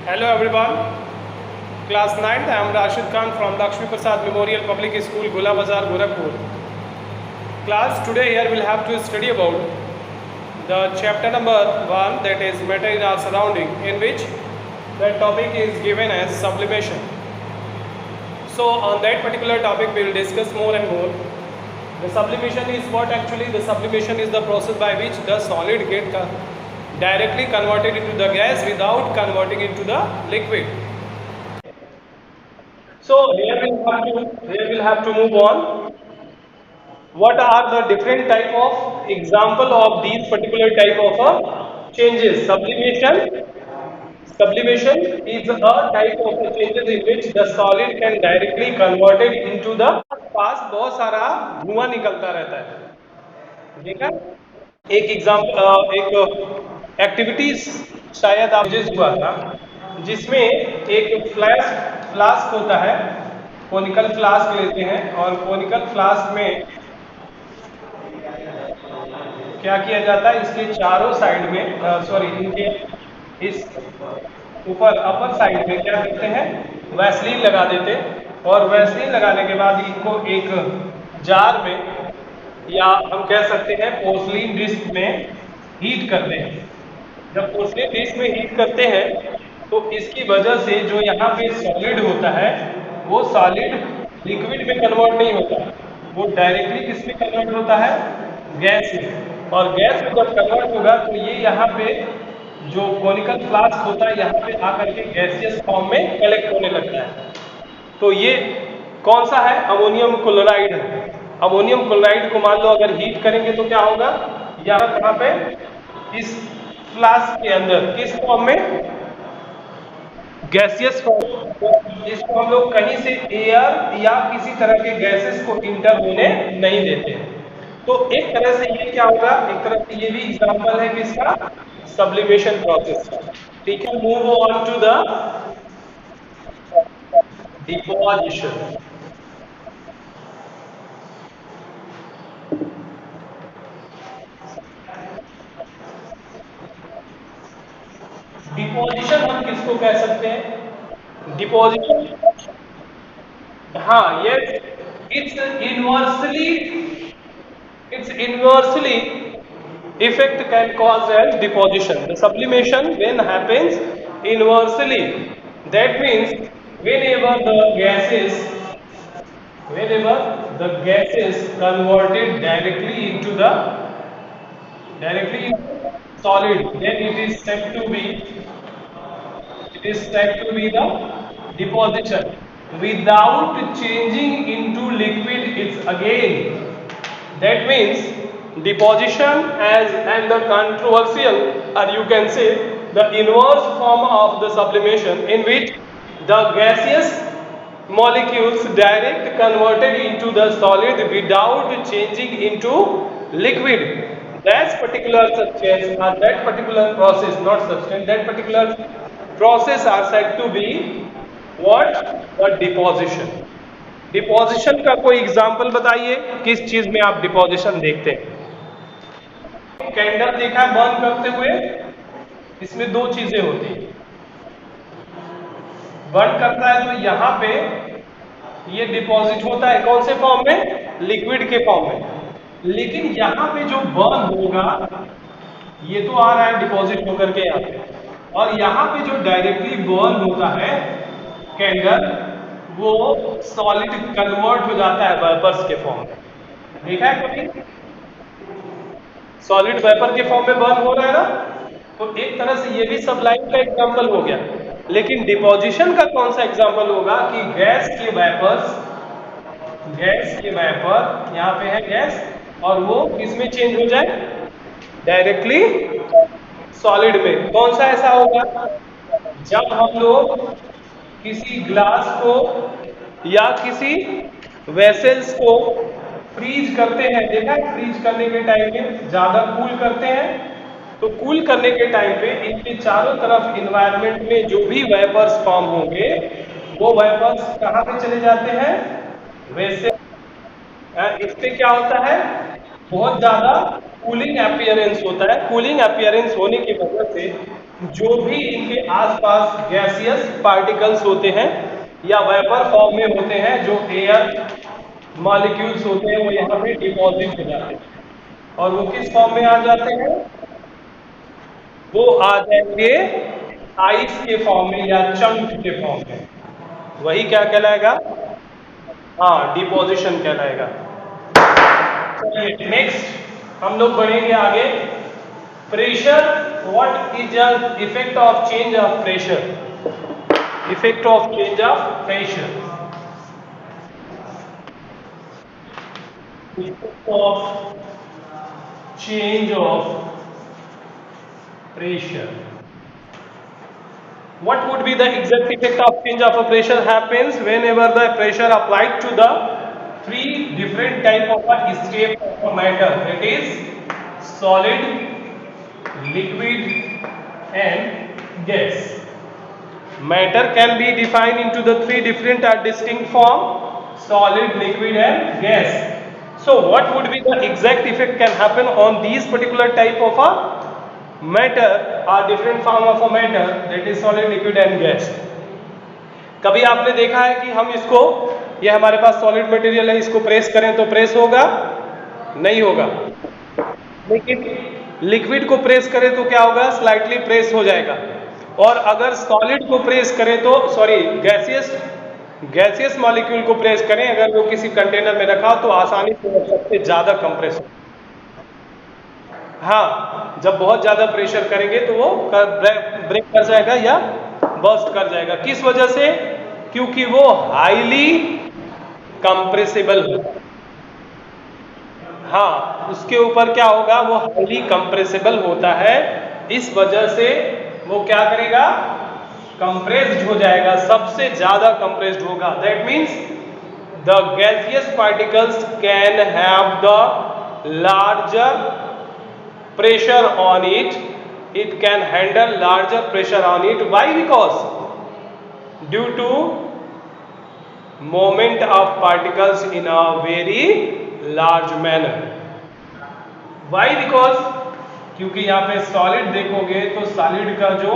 Hello everyone, class 9th, I am Rashid Khan from Lakshmi Prasad Memorial Public School, Gula Bazar, Gorakhpur. Class, today here we'll have to study about the chapter number 1, that is matter in our surrounding, in which the topic is given as sublimation. So on that particular topic we will discuss more and more. The sublimation is what actually? The sublimation is the process by which the solid get directly converted into the gas without converting into the liquid. So here we'll have to move on. What are the different type of example of these particular type of changes? Sublimation is a type of changes in which the solid can directly converted into the पास बहुत सारा धुआं निकलता रहता है, देखा? एक example एक activities शायद आप जिस हुआ था जिसमें एक फ्लास्क होता है, कोनिकल फ्लास्क लेते हैं और कोनिकल फ्लास्क में क्या किया जाता है, इसके चारों साइड में इनके इस ऊपर अपर साइड में क्या करते हैं, वैसलीन लगा देते और वैसलीन लगाने के बाद इनको एक जार में या हम कह सकते हैं पोर्सलिन डिस्क में हीट करते हैं। जब पोर्सलिन डिस्क में हीट करते हैं तो इसकी वजह से जो यहाँ पे सॉलिड होता है वो सॉलिड लिक्विड में कन्वर्ट नहीं होता, वो डायरेक्टली किस में कन्वर्ट होता है, गैस में। और गैस में जब कन्वर्ट होगा तो ये यहाँ पे जो कोनिकल फ्लास्क होता है यहाँ पे आकर के गैसियस फॉर्म में कलेक्ट होने लगता है। तो ये कौन सा है, अमोनियम क्लोराइड है। अमोनियम क्लोराइड को मान लो अगर हीट करेंगे तो क्या होगा, यहाँ कहाँ पे, इस फ्लास्क के अंदर किस फॉर्म में, गैसियस फॉर्म। इसको हम लोग कहीं से एयर या किसी तरह के गैसेस को इंटर होने नहीं देते। तो एक तरह से ये क्या होगा, एक तरह से ये भी एग्जांपल है किसका, सब्लिमेशन प्रोसेस। ठीक है, move on to the deposition. Deposition हम किसको कह सकते हैं, डिपोजिशन, हाँ yes, it's inversely effect can cause as deposition. The sublimation when happens inversely, that means whenever the gases converted directly into solid, then it is said to be the deposition. Without changing into liquid, it's again, that means deposition and the controversial, or you can say the inverse form of the sublimation, in which the gaseous molecules direct converted into the solid without changing into liquid. That particular substance or that particular process, not substance, that particular process are said to be what, the deposition. Deposition का कोई example बताइए, किस चीज में आप deposition देखते हैं। Candle देखा है बर्न करते हुए, इसमें दो चीजें होती है, बर्न करता है तो यहाँ पे ये डिपॉजिट होता है कौन से फॉर्म में, लिक्विड के फॉर्म में। लेकिन यहाँ पे जो बर्न होगा ये तो आ रहा है डिपॉजिट होकर के यहाँ पे, और यहाँ पे जो डायरेक्टली बर्न होता है कैंडल, वो सॉलिड कन्वर्ट हो जाता है वेपर्स के फॉर्म में। देखा है कभी, सॉलिड वेपर के फॉर्म में बर्न हो रहा है ना, तो एक तरह से ये भी सब्लाइम का एग्जांपल हो गया। लेकिन डिपोजिशन का कौन सा एग्जांपल होगा कि गैस के वेपर, यहाँ पे है गैस, और वो किस में चेंज हो जाए, डायरेक्टली सॉलिड में। कौन सा ऐसा होगा, जब हम लोग किसी ग्लास को या किसी वेसल्स को फ्रीज करते हैं, देखा है फ्रीज करने के टाइम पे ज्यादा कूल करते हैं, तो कूल करने के टाइम पे इनके चारों तरफ इन्वायरमेंट में जो भी वेपर्स फॉर्म होंगे वो वेपर्स कहाँ पे चले जाते हैं, वेसल। इससे क्या होता है, बहुत ज्यादा कूलिंग अपीयरेंस होता है। कूलिंग अपीयरेंस होने की वजह से जो भी इनके आसपास गैसियस पार्टिकल्स होते हैं या वेपर फॉर्म में होते हैं, जो एयर मॉलिक्यूल्स होते हैं, वो यहाँ पे डिपॉजिट हो जाते हैं। और वो किस फॉर्म में आ जाते हैं? वो आ जाएंगे आइस के फॉर्म में या चंक के फॉर्म में। वही क्या कहलाएगा? हाँ, डिपोजिशन कहलाएगा। चलिए नेक्स्ट हम लोग बढ़ेंगे आगे। Pressure, what is the effect of change of pressure? Effect of change of pressure, effect of change of pressure. What would be the exact effect of change of a pressure happens whenever the pressure applied to the three different type of a state of a matter, that is solid, liquid and gas. Matter can be defined into the three different distinct form: solid, liquid and gas. So what would be the exact effect can happen on these particular type of a matter or different form of a matter, that is solid, liquid and gas? कभी आपने देखा है कि हम इसको, ये हमारे पास solid material है, इसको प्रेस करें तो प्रेस होगा? नहीं होगा। लेकिन लिक्विड को प्रेस करें तो क्या होगा? स्लाइटली प्रेस हो जाएगा। और अगर सॉलिड को प्रेस करें तो, सॉरी, गैसियस मॉलिक्यूल को प्रेस करें अगर वो किसी कंटेनर में रखा तो आसानी से वो सबसे ज्यादा कंप्रेस हो। हाँ, जब बहुत ज्यादा प्रेशर करेंगे तो वो ब्रेक कर जाएगा या बर्स्ट कर जाएगा। किस वजह से? क्योंकि वो हाईली कंप्रेसिबल होगा। हाँ, उसके ऊपर क्या होगा? वो हाईली कंप्रेसिबल होता है। इस वजह से वो क्या करेगा? कंप्रेस्ड हो जाएगा, सबसे ज्यादा कंप्रेस्ड होगा। That means the gaseous particles can have the larger pressure on it, it can handle larger pressure on it. Why? Because due to movement of particles in a very large manner. Why? Because क्योंकि यहाँ पे solid देखोगे तो solid का जो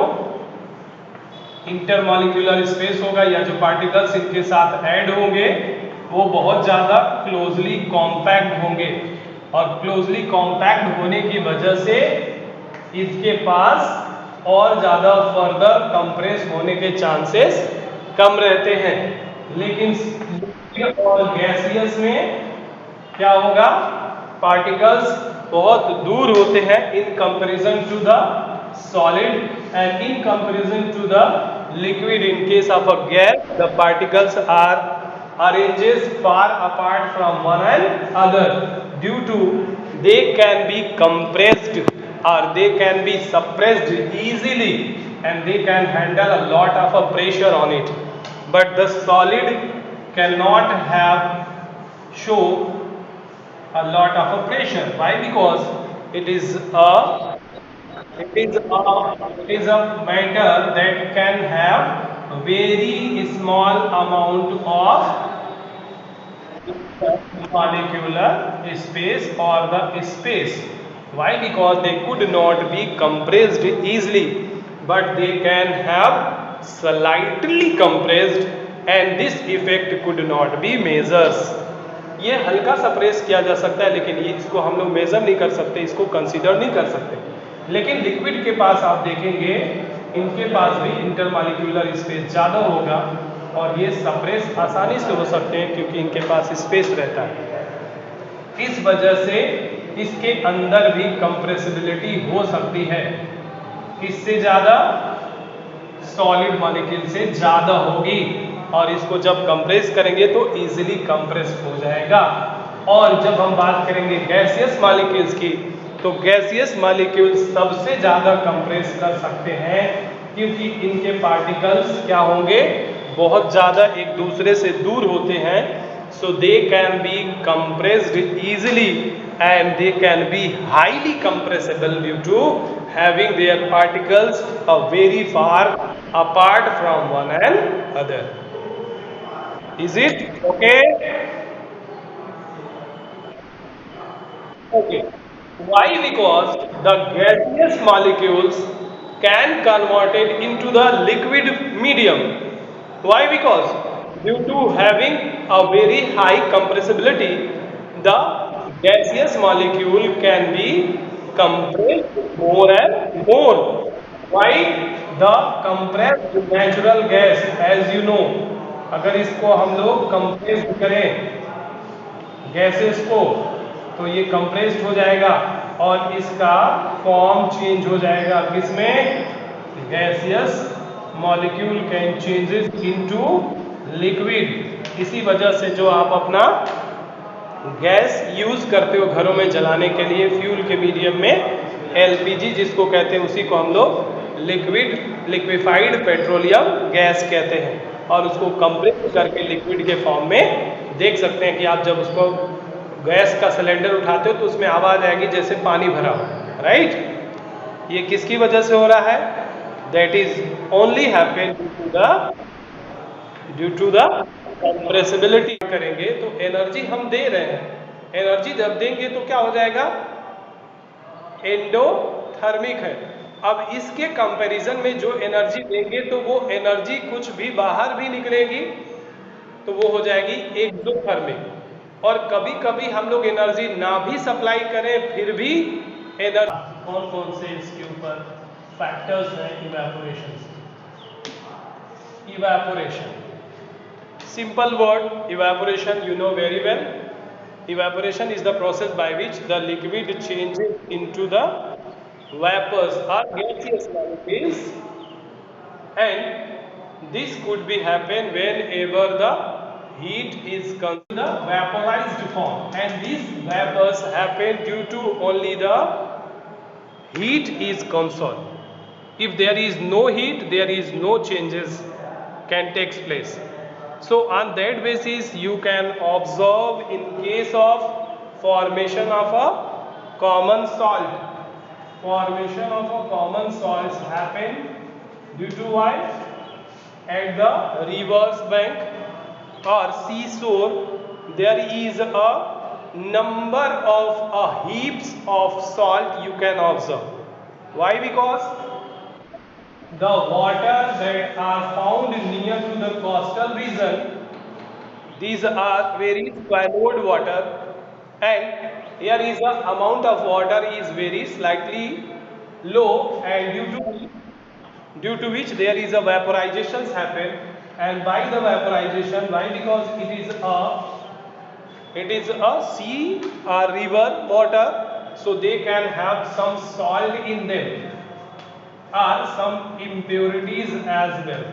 intermolecular space होगा या जो पार्टिकल्स इनके साथ ऐड होंगे वो बहुत ज्यादा क्लोजली कॉम्पैक्ट होंगे। और क्लोजली कॉम्पैक्ट होने की वजह से इसके पास और ज्यादा फर्दर कंप्रेस होने के चांसेस कम रहते हैं। लेकिन लिक्विड और गैसियस में क्या होगा? पार्टिकल्स बहुत दूर होते हैं in comparison to the solid and in comparison to the liquid. In case of a gas, the particles are arranged far apart from one another due to they can be compressed or they can be suppressed easily and they can handle a lot of a pressure on it. But the solid cannot have show a lot of a pressure. Why? Because it is a matter that can have a very small amount of molecular space or the space. Why? Because they could not be compressed easily, but they can have slightly compressed and this effect could not be measured. ये हल्का सा press किया जा सकता है लेकिन इसको हम लोग मेजर नहीं कर सकते, इसको कंसीडर नहीं कर सकते। लेकिन लिक्विड के पास आप देखेंगे इनके पास भी इंटरमॉलिक्यूलर स्पेस ज़्यादा होगा और ये सप्रेस आसानी से हो सकते हैं क्योंकि इनके पास स्पेस रहता है। इस वजह से इसके अंदर भी कंप्रेसिबिलिटी हो सकती है, इससे ज़्यादा सॉलिड मॉलिक्यूल से ज़्यादा होगी और इसको जब कंप्रेस करेंगे तो इजीली कंप्रेस हो जाएगा। और जब हम बात करेंगे गैसियस मॉलिक्यूल्स की तो गैसियस मॉलिक्यूल्स सबसे ज़्यादा कंप्रेस कर सकते हैं क्योंकि इनके पार्टिकल्स क्या होंगे? बहुत ज़्यादा एक दूसरे से दूर होते हैं। So they can be compressed easily and they can be highly compressible due to having their particles very far apart from one another. Is it okay? Okay. Why? Because the gaseous molecules can converted into the liquid medium. Why? Because due to having a very high compressibility, the gaseous molecule can be compressed more and more. Why? The compressed natural gas, as you know, अगर इसको हम लोग compress करें gases को, तो ये compressed हो जाएगा और इसका फॉर्म चेंज हो जाएगा किसमें? Gaseous molecule can changes into liquid. इसी वजह से जो आप अपना गैस यूज करते हो घरों में जलाने के लिए फ्यूल के मीडियम में, एलपीजी जिसको कहते हैं, उसी को हम लोग लिक्विफाइड पेट्रोलियम गैस कहते हैं। और उसको कंप्रेस करके लिक्विड के फॉर्म में देख सकते हैं कि आप जब उसको गैस का सिलेंडर उठाते हो तो उसमें आवाज आएगी जैसे पानी भरा हो, राइट। ये किसकी वजह से हो रहा है? That is only happen due to the compressibility. करेंगे तो एनर्जी हम दे रहे हैं, एनर्जी जब देंगे तो क्या हो जाएगा? एंडोथर्मिक है। अब इसके कंपैरिजन में जो एनर्जी देंगे तो वो एनर्जी कुछ भी बाहर भी निकलेगी तो वो हो जाएगी एक्सोथर्मिक। और कभी कभी हम लोग एनर्जी ना भी सप्लाई करें फिर भी एनर्जी। कौन कौन से इसके ऊपर फैक्टर्स हैं evaporation? Evaporation, simple word evaporation, you know very well. Evaporation is the process by which the liquid changes into the vapors or gaseous molecules, and this could be happen whenever the heat is consumed the vaporized form, and these vapors happen due to only the heat is consumed. If there is no heat, there is no changes can takes place. So on that basis you can observe in case of formation of a common salt. Formation of a common salts happen due to why? At the river's bank or seashore there is a number of heaps of salt you can observe. Why? Because the water that are found near to the coastal region, these are very swallowed water, and here is the amount of water is very slightly low, and due to which there is a vaporizations happen. And by the vaporization, why? Because it is a sea or river water, so they can have some salt in them or some impurities as well,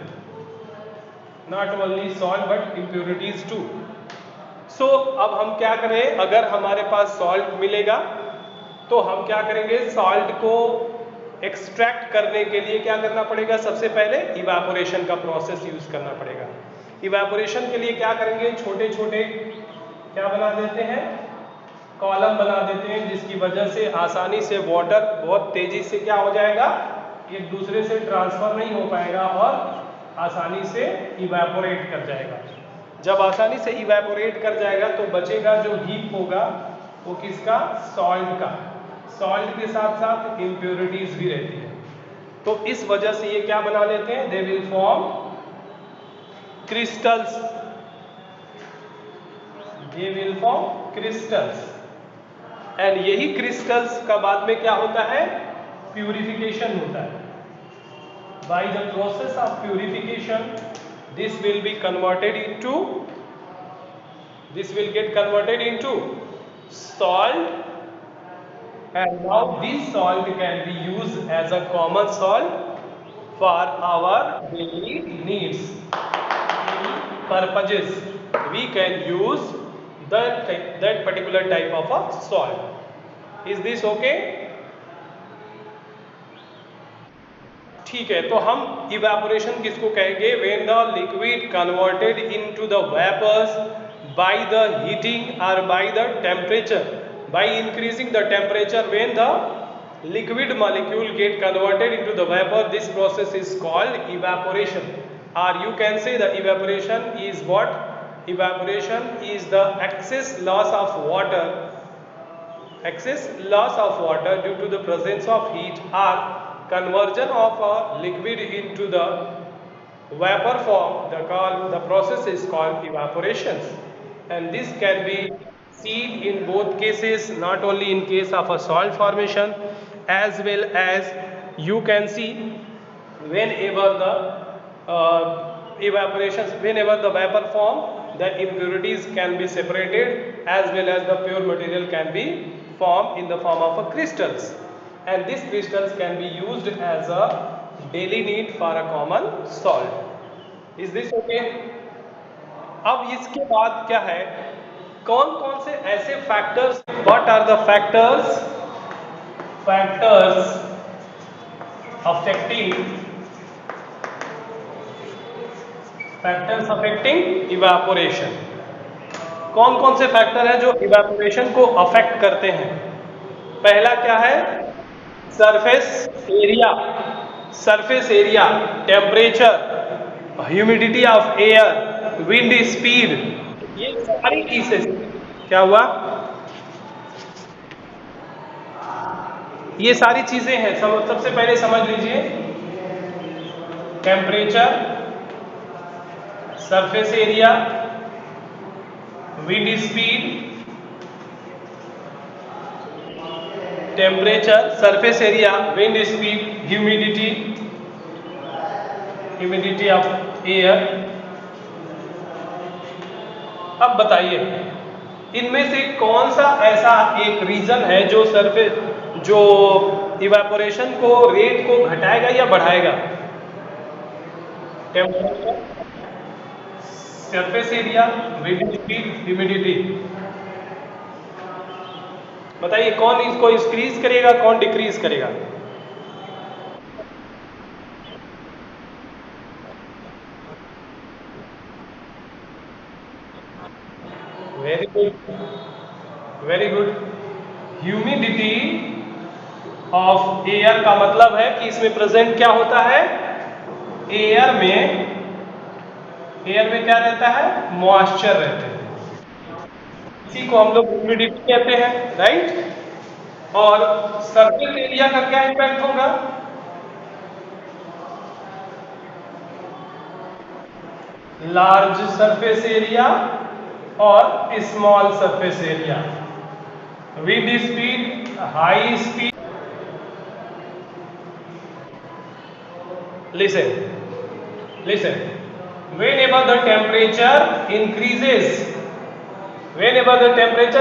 not only salt but impurities too. So अब हम क्या करें? अगर हमारे पास salt मिलेगा तो हम क्या करेंगे? सॉल्ट को एक्सट्रैक्ट करने के लिए क्या करना पड़ेगा? सबसे पहले इवेपोरेशन का प्रोसेस यूज करना पड़ेगा। इवेपोरेशन के लिए क्या करेंगे? छोटे छोटे क्या बना देते हैं? कॉलम बना देते हैं, जिसकी वजह से आसानी से वाटर बहुत तेजी से क्या हो जाएगा? एक दूसरे से ट्रांसफर नहीं हो पाएगा और आसानी से इवेपोरेट कर जाएगा। जब आसानी से इवेपोरेट कर जाएगा तो बचेगा जो हीप होगा वो किसका? सॉल्ट का। सॉल्ट के साथ साथ इम्प्योरिटीज भी रहती है, तो इस वजह से ये क्या बना लेते हैं? They will form crystals, they will form crystals. And यही क्रिस्टल्स का बाद में क्या होता है? प्यूरिफिकेशन होता है। By the process of purification, this will get converted into salt, and now this salt can be used as a common salt for our daily needs, purposes. We can use that particular type of a salt. Is this okay? ठीक है, तो हम evaporation किसको कहेंगे? When the liquid converted into the vapours by the heating और by the temperature, by increasing the temperature, when the liquid molecule get converted into the vapour, this process is called evaporation. और you can say the evaporation is what? Evaporation is the excess loss of water due to the presence of heat or conversion of a liquid into the vapor form, the process is called evaporation, and this can be seen in both cases, not only in case of a salt formation, as well as you can see whenever the evaporations, whenever the vapor form, the impurities can be separated as well as the pure material can be formed in the form of a crystals, and these crystals can be used as a daily need for a common salt. Is this okay? अब इसके बाद क्या है, कौन कौन से ऐसे factors, what are the factors affecting evaporation, कौन कौन से फैक्टर हैं जो इवापोरेशन को अफेक्ट करते हैं? पहला क्या है? Surface area, temperature, humidity of air, wind speed, ये सारी चीजें, क्या हुआ, ये सारी चीजें हैं। सबसे पहले समझ लीजिए, temperature, surface area, wind speed, temperature, surface area, wind speed, humidity of air. अब बताइए, इनमें से कौन सा ऐसा एक रीजन है जो इवेपोरेशन को, रेट को घटाएगा या बढ़ाएगा? Temperature, surface area, wind speed, humidity. बताइए कौन इसको इंक्रीज करेगा, कौन डिक्रीज करेगा? Very good, very good. Humidity of air का मतलब है कि इसमें प्रेजेंट क्या होता है? एयर में क्या रहता है? मॉइस्चर रहते हैं, इसी को हम लोग ह्यूमिडिटी कहते हैं, राइट। और सरफेस एरिया का क्या इम्पैक्ट होगा? लार्ज सरफेस एरिया और small surface area, wind speed, high speed. listen, whenever the temperature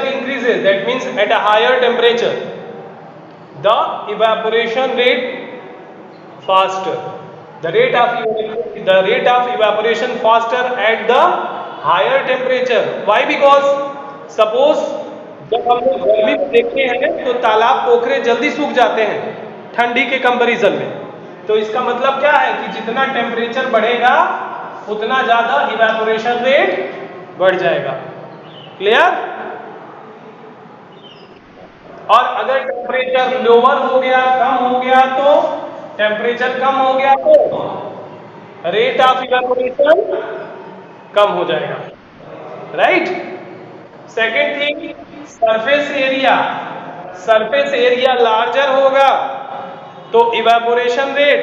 increases, that means at a higher temperature, the evaporation rate faster, the rate of evaporation faster at the higher temperature. Why? Because suppose जब हम लोग गर्मी में देखते हैं तो तालाब पोखरे जल्दी सूख जाते हैं ठंडी के कंपैरिजन में, तो इसका मतलब क्या है कि जितना टेम्परेचर बढ़ेगा उतना ज्यादा इवेपोरेशन रेट बढ़ जाएगा। क्लियर? और अगर टेम्परेचर लोअर हो गया, कम हो गया, तो टेम्परेचर कम हो गया तो रेट ऑफ इवेपोरेशन कम हो जाएगा, right. Second thing, surface area larger होगा तो इवेपोरेशन रेट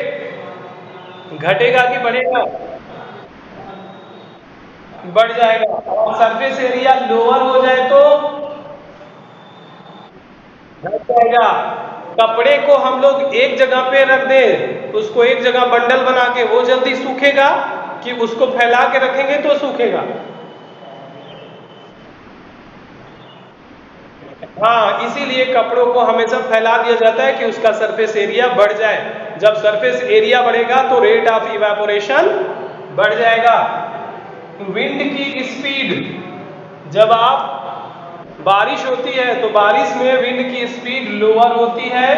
घटेगा कि बढ़ेगा? बढ़ जाएगा। और सरफेस एरिया लोअर हो जाए तो घट जाएगा। कपड़े को हम लोग एक जगह पे रख दें, उसको एक जगह बंडल बना के, वो जल्दी सूखेगा कि उसको फैला के रखेंगे तो सूखेगा? हाँ, इसीलिए कपड़ों को हमेशा फैला दिया जाता है कि उसका सरफेस एरिया बढ़ जाए। जब सरफेस एरिया बढ़ेगा तो रेट ऑफ इवेपोरेशन बढ़ जाएगा। विंड की स्पीड, जब आप बारिश होती है तो बारिश में विंड की स्पीड लोअर होती है,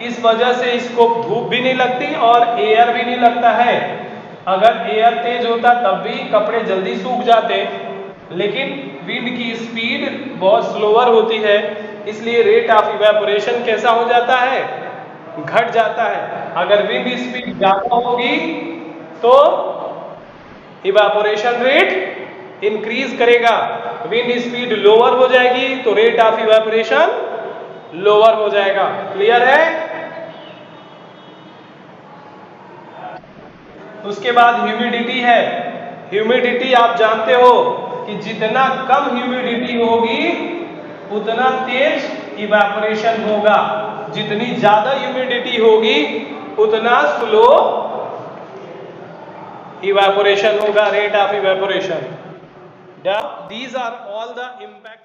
इस वजह से इसको धूप भी नहीं लगती और एयर भी नहीं लगता है। अगर एयर तेज होता तब भी कपड़े जल्दी सूख जाते, लेकिन विंड की स्पीड बहुत स्लोअर होती है, इसलिए रेट ऑफ इवेपोरेशन कैसा हो जाता है? घट जाता है। अगर विंड स्पीड ज्यादा होगी तो इवेपोरेशन रेट इंक्रीज करेगा, विंड स्पीड लोअर हो जाएगी तो रेट ऑफ इवेपोरेशन लोअर हो जाएगा। क्लियर है? उसके बाद ह्यूमिडिटी है। ह्यूमिडिटी आप जानते हो कि जितना कम ह्यूमिडिटी होगी उतना तेज इवेपोरेशन होगा, जितनी ज्यादा ह्यूमिडिटी होगी उतना स्लो इवेपोरेशन होगा, rate of evaporation. These are all the impact